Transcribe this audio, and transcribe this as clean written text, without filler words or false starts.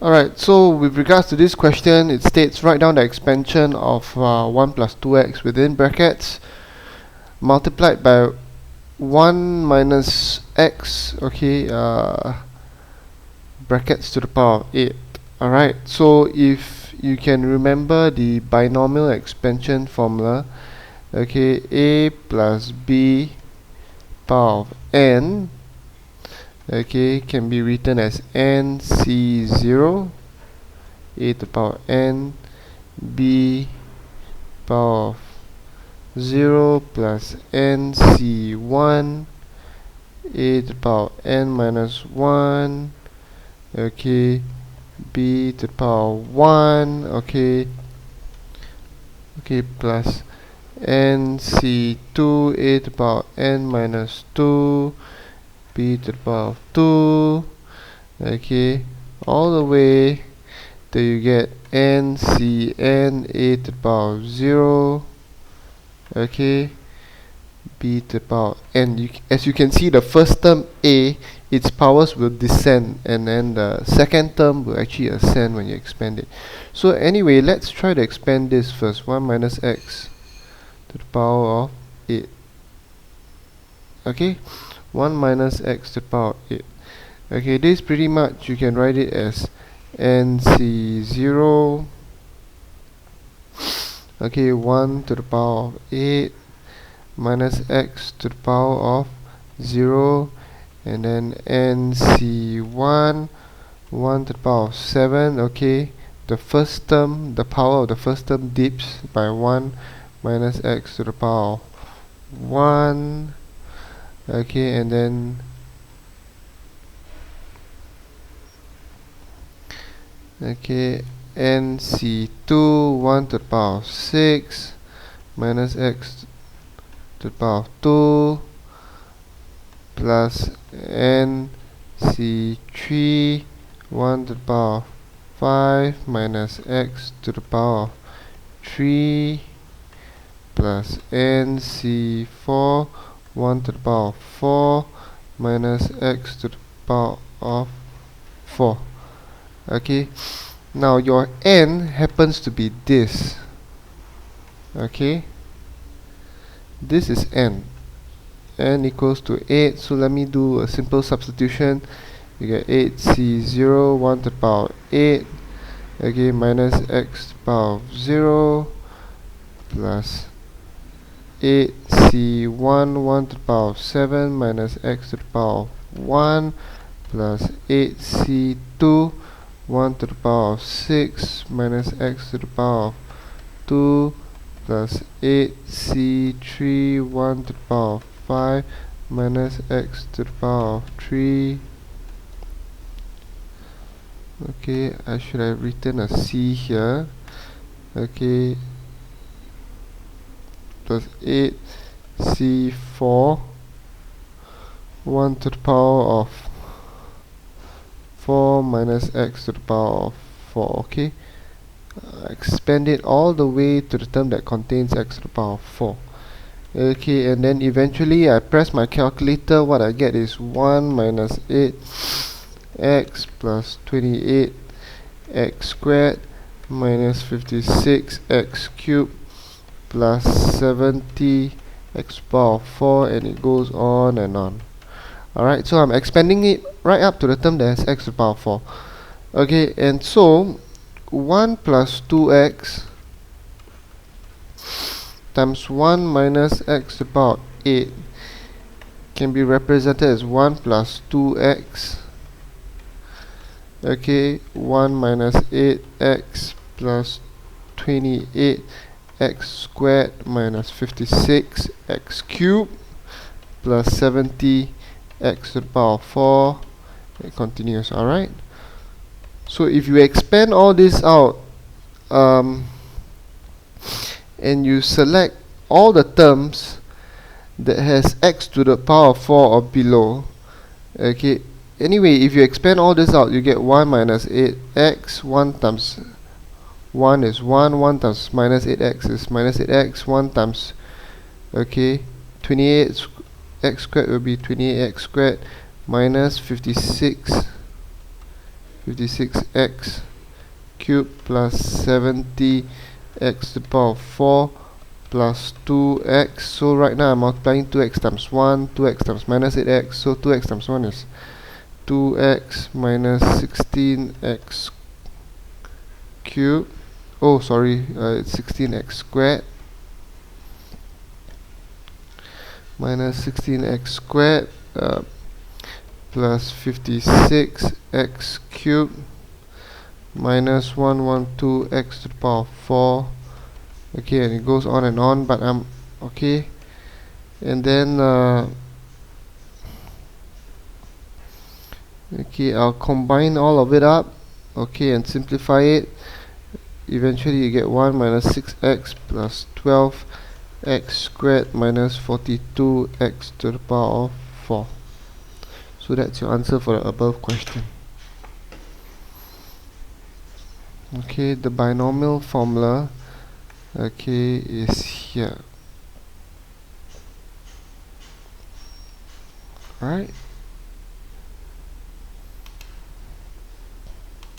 Alright, so with regards to this question, it states write down the expansion of 1 plus 2x within brackets multiplied by 1 minus x, okay, brackets to the power of 8. Alright, so if you can remember the binomial expansion formula, okay, a plus b power of n, okay, can be written as nc0 a to the power of n b power of 0 plus nc1 a to the power of n minus 1, okay, b to the power of 1, okay, plus nc2 a to the power of n minus 2 b to the power of 2, okay, all the way till you get ncn a to the power of 0, okay, b to the power of n. As you can see, the first term a, its powers will descend, and then the second term will actually ascend when you expand it. So anyway, let's try to expand this first. 1 minus x to the power of 8, okay, 1 minus x to the power of 8. Okay, this pretty much you can write it as nc0, okay, 1 to the power of 8 minus x to the power of 0, and then nc1, 1 to the power of 7, okay, the first term, the power of the first term dips by 1 minus x to the power of 1, okay, and then okay, nc2, 1 to the power of 6 minus x to the power of 2 plus nc3, 1 to the power of 5 minus x to the power of 3 plus nc4, 1 to the power of 4 minus x to the power of 4. Okay, now your n happens to be this, okay, this is n equals to 8, so let me do a simple substitution. You get 8c0, 1 to the power of 8, okay, minus x to the power of 0 plus 8c1, 1 to the power of 7 minus x to the power of 1 plus 8c2, 1 to the power of 6 minus x to the power of 2 plus 8c3, 1 to the power of 5 minus x to the power of 3. Okay, I should have written a c here, okay, plus 8c4, 1 to the power of 4 minus x to the power of 4, okay, expand it all the way to the term that contains x to the power of 4, okay, and then eventually I press my calculator. What I get is 1 minus 8x plus 28 x squared minus 56 x cubed plus 70 x to the power of 4, and it goes on and on. Alright, so I'm expanding it right up to the term that has x to the power of 4. Okay, and so 1 plus 2x times 1 minus x to the power of 8 can be represented as 1 plus 2x, okay, 1 minus 8x plus 28 x squared minus 56 x cubed plus 70 x to the power of 4. It continues. Alright, so if you expand all this out and you select all the terms that has x to the power of 4 or below, okay, anyway, if you expand all this out, you get 1 minus 8x, 1 times 1 is 1, 1 times minus 8x is minus 8x, 1 times, okay, 28 x squared will be 28x squared minus 56 56x cubed plus 70x to the power of 4 plus 2x. So right now I'm multiplying 2x times 1, 2x times minus 8x, so 2x times 1 is 2x minus 16x cubed. Oh sorry, it's 16x squared minus 16x squared plus 56x cubed minus 112x to the power of 4. Okay, and it goes on and on, but I'm okay. And then okay, I'll combine all of it up, okay, and simplify it. Eventually you get 1 minus 6x plus 12x squared minus 42x to the power of 4. So that's your answer for the above question. Okay, the binomial formula, okay, is here. Alright.